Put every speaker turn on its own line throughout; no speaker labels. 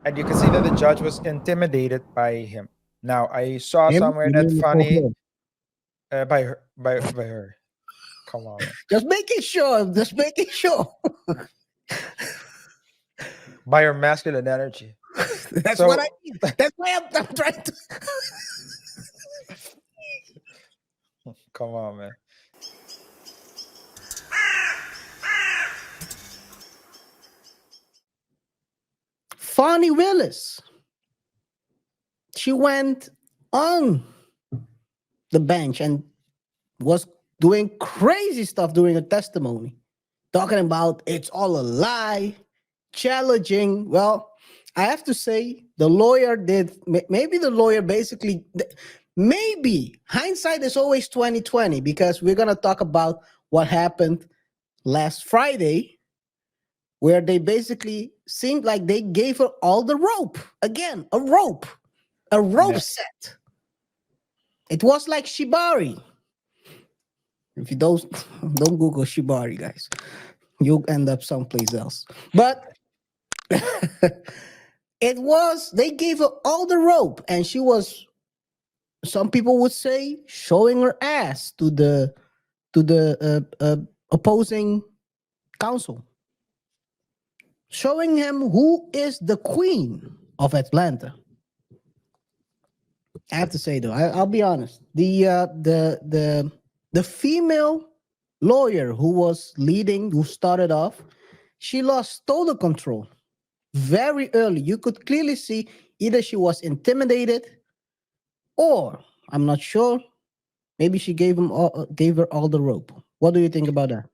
and you can see that the judge was intimidated by him. Now, I saw
Him?
somewhere
You
that
mean before
Funny
her?
by her. Come on, man.
Just making sure. Just making sure.
By her masculine energy.
That's what I
So
mean. That's why I'm trying to.
come on, man.
Fani Willis. She went on the bench and was doing crazy stuff during her testimony, talking about it's all a lie, challenging. Well, I have to say, the lawyer did. Maybe the lawyer basically. Maybe hindsight is always 2020 because we're gonna talk about what happened last Friday, where they basically seemed like they gave her all the rope. Again, a rope
Yeah.
set. It was like shibari. If you don't Google shibari, guys, you'll end up someplace else. But it was they gave her all the rope, and she was. Some people would say showing her ass to the opposing counsel, showing him who is the queen of Atlanta. I have to say though, I'll be honest. The female lawyer who was leading, who started off, she lost total control very early. You could clearly see either she was intimidated, or I'm not sure. Maybe she gave her all the rope. What do you think about that?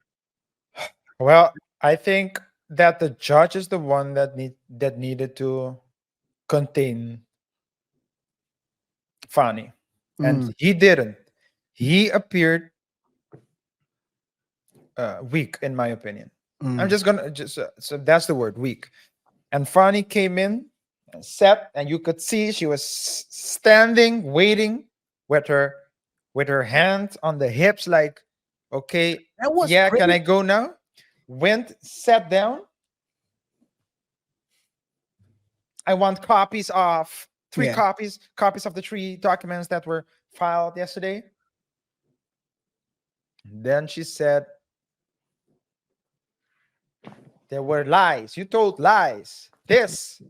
Well, I think that the judge is the one that needed to contain Fani, and
Mm,
he didn't. He appeared weak, in my opinion. I'm
mm.
just gonna just so that's the word, weak. And Fani came in, and sat, and you could see she was standing, waiting with her hands on the hips, like, okay,
That was
yeah, can
crazy.
I go now? Went, sat down. I want copies of three
Yeah.
copies of the three documents that were filed yesterday. Then she said there were lies. You told lies. This,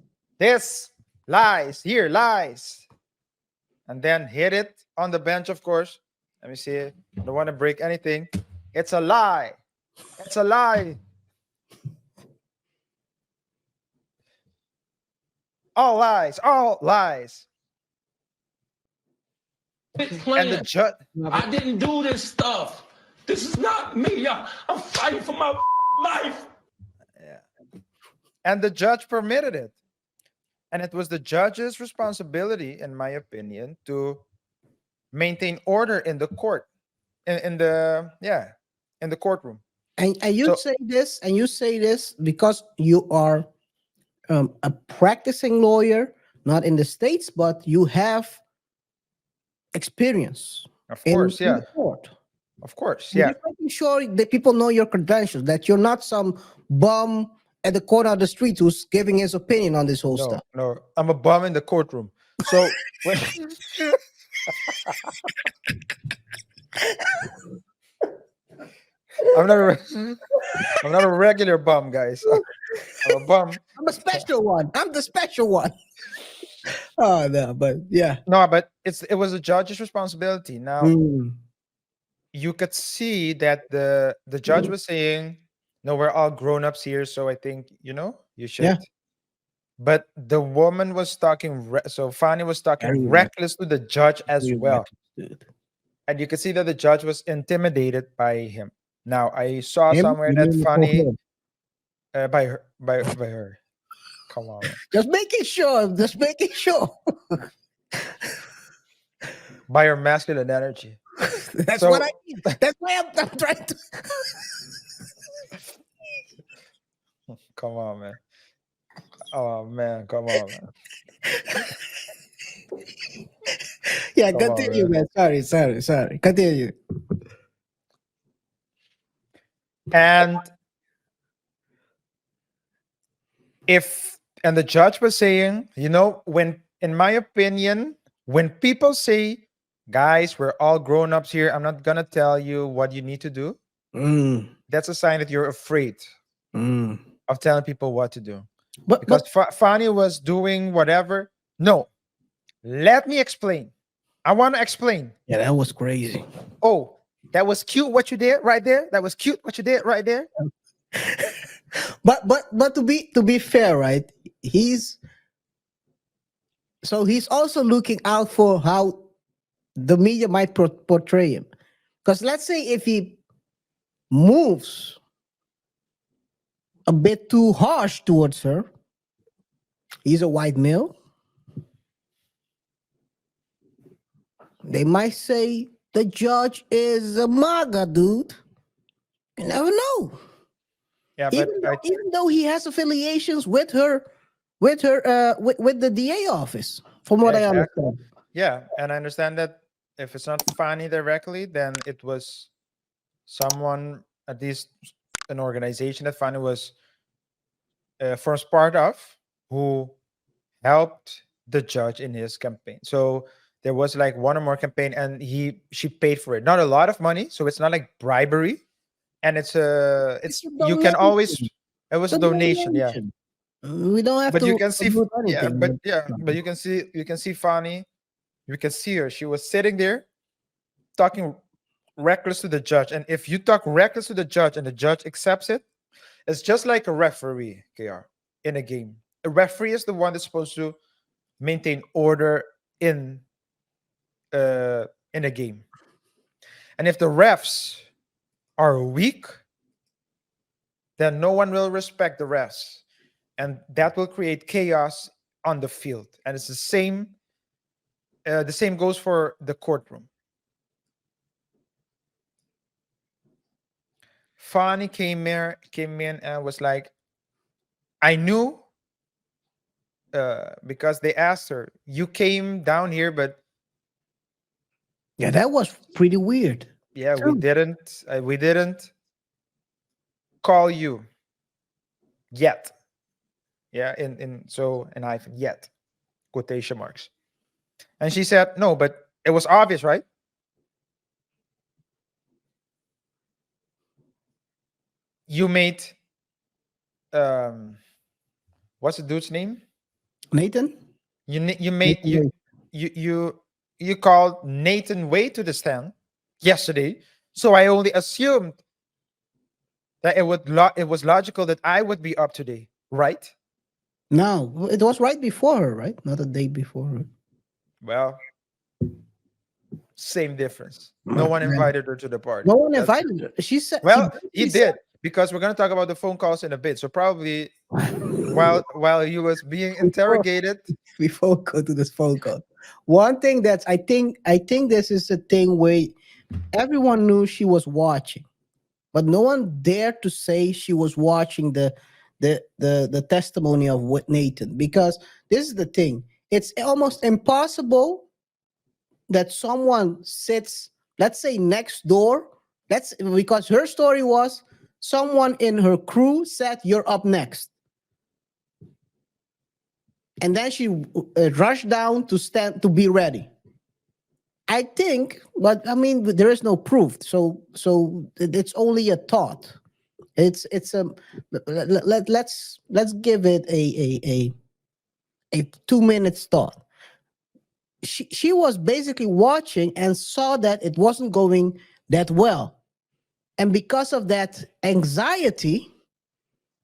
lies. Here, lies. And then hit it on the bench, of course. Let me see. Don't want to break anything. It's a lie. It's a lie. All lies. All lies.
Quit
And the
playing.
judge
I didn't do this stuff. This is not me. I'm fighting for my life.
and the judge permitted it. And it was the judge's responsibility, in my opinion, to maintain order in the court, in the in the courtroom.
And you
So
say this, because you are a practicing lawyer, not in the States, but you have experience
of
in,
course,
in the
yeah,
court.
of course,
I'm
yeah.
just making sure that people know your credentials, that you're not some bum at the corner of the street who's giving his opinion on this whole
No,
stuff.
no, I'm a bum in the courtroom. So when I'm not I'm not a regular bum, guys. I'm a bum.
I'm a special one. I'm the special one. Oh no, but yeah.
No, but it was a judge's responsibility. Now
Mm,
you could see that the judge was saying, "No, we're all grown ups here, so I think you
yeah.
should." But the woman was talking, so Fanny was talking
Very
reckless to the judge as well,
reckless, dude.
and you could see that the judge was intimidated by him. Now I saw
Him?
somewhere
You
that
mean before
Fanny
her?
by her. Come on, man.
Just making sure. Just making sure.
By her masculine energy.
That's what I
So
mean. That's why I'm trying to.
come on, man. Oh man, come on, man.
Yeah,
Come on,
continue,
man.
man. Sorry. Continue.
And if And the judge was saying, when, in my opinion, when people say, guys, we're all grown ups here, I'm not going to tell you what you need to do,
Mm,
that's a sign that you're afraid
mm.
of telling people what to do.
But
Because Fani was doing whatever. No, let me explain. I want to explain.
yeah, that was crazy.
Oh, that was cute what you did right there. That was cute what you did right there.
But to be fair, right? He's also looking out for how the media might portray him. Because let's say if he moves a bit too harsh towards her, he's a white male. They might say the judge is a MAGA dude. You never know.
Yeah,
Even
but
though, even though he has affiliations with the DA office, from what
yeah,
I
exactly.
understand.
Yeah, and I understand that if it's not Fani directly, then it was someone, at least an organization that Fani was forms part of, who helped the judge in his campaign. So there was like one or more campaign, and she paid for it. Not a lot of money, so it's not like bribery, and
It's
it's
a
you can always.
donation.
It was
It's
a
a
donation, yeah.
donation. We don't have
But you
to
can see,
do
yeah,
anything.
but you can see Fani. You can see her. She was sitting there talking reckless to the judge, and if you talk reckless to the judge and the judge accepts it, it's just like a referee, KR, in a game. A referee is the one that's supposed to maintain order in in a game. And if the refs are weak, then no one will respect the refs, and that will create chaos on the field. And it's the same. The same goes for the courtroom. Fani came in and was like, I knew, because they asked her, you came down here, but
Yeah, that was pretty weird.
yeah, we
True.
didn't call you yet. Yeah, in hyphen yet, quotation marks. And she said, no, but it was obvious, right? You made, um what's the dude's name?
Nathan?
You made
Nathan Wade.
you called Nathan Wade to the stand yesterday. So I only assumed that it was logical that I would be up today, right?
No, it was right before her, right? Not a day before her.
Well, same difference. No one
Yeah.
invited her to the party.
No one
That's
invited her. She said she
Well, he
basically
did, because we're gonna talk about the phone calls in a bit. So probably while he was being
before
interrogated,
before we go to this phone call. One thing that's I think this is the thing where everyone knew she was watching, but no one dared to say she was watching the testimony of what Nathan, because this is the thing. It's almost impossible that someone sits, let's say, next door. That's because her story was someone in her crew said you're up next, and then she rushed down to stand to be ready. I think, but I mean, there is no proof, so it's only a thought. It's a let's give it a 2 minutes thought. She was basically watching and saw that it wasn't going that well, and because of that anxiety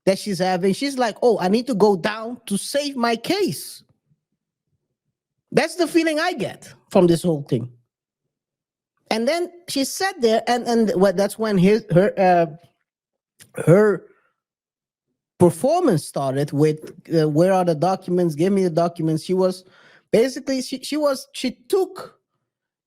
that she's having, she's like, "Oh, I need to go down to save my case." That's the feeling I get from this whole thing. And then she sat there, and what that's when her performance started with where are the documents? Give me the documents. She was basically she took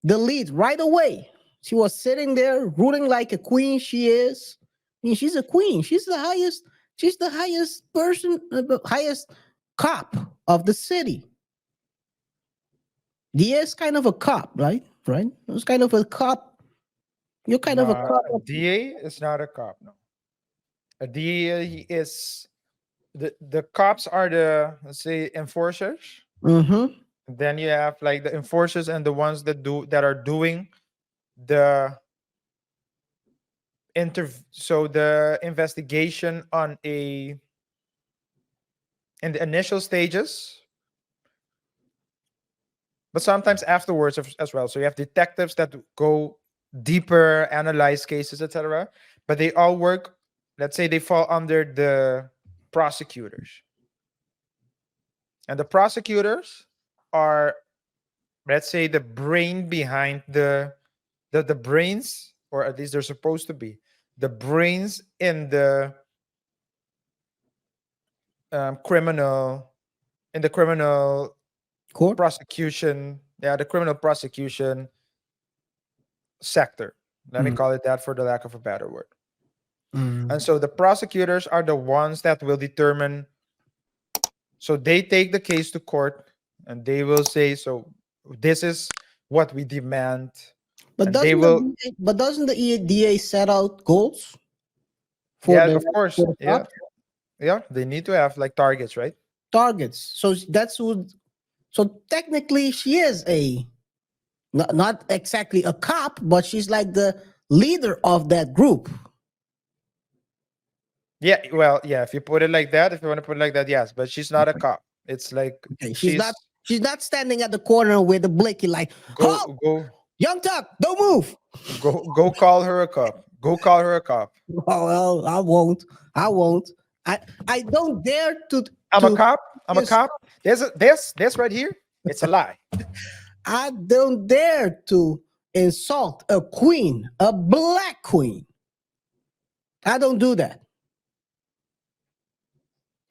the lead right away. She was sitting there ruling like a queen. She is. I mean, she's a queen. She's the highest. She's the highest person, the highest cop of the city. Dia is kind of a cop, right? Right? It was kind of a cop. You're kind of a
no,
cop.
DA is not a cop. No, a DA is the cops are the, let's say, enforcers.
Mm-hmm.
Then you have like the enforcers and the ones that are doing the so the investigation on a in the initial stages, but sometimes afterwards as well. So you have detectives that go deeper, analyze cases, etc. But they all work, let's say they fall under the prosecutors. And the prosecutors are, let's say, the brain behind the brains, or at least they're supposed to be the brains in the criminal in the criminal
Court.
prosecution, yeah, the criminal prosecution sector. Let me
Mm.
call it that for the lack of a better word.
Mm.
And so the prosecutors are the ones that will determine. So they take the case to court and they will say, so this is what we demand.
But
And they
doesn't
will,
the DA set out goals for
yeah,
the
of course,
for the
yeah,
cops?
yeah, they need to have like targets, right?
Targets? So that's what. So technically, she is a not exactly a cop, but she's like the leader of that group.
Yeah, well, yeah, if you put it like that, if you want to put it like that, yes, but she's not a cop. It's like
Okay,
she's
she's not standing at the corner with a blicky like,
go
"Halt,
go
Young Tuck, don't move."
go call her a cop. Go call her a cop.
Oh, well, I won't. I won't. I don't dare to
I'm a
to
cop. I'm a
yes,
cop. This right here. It's a lie.
I don't dare to insult a queen, a black queen. I don't do that.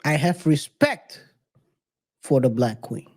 I have respect for the black queen.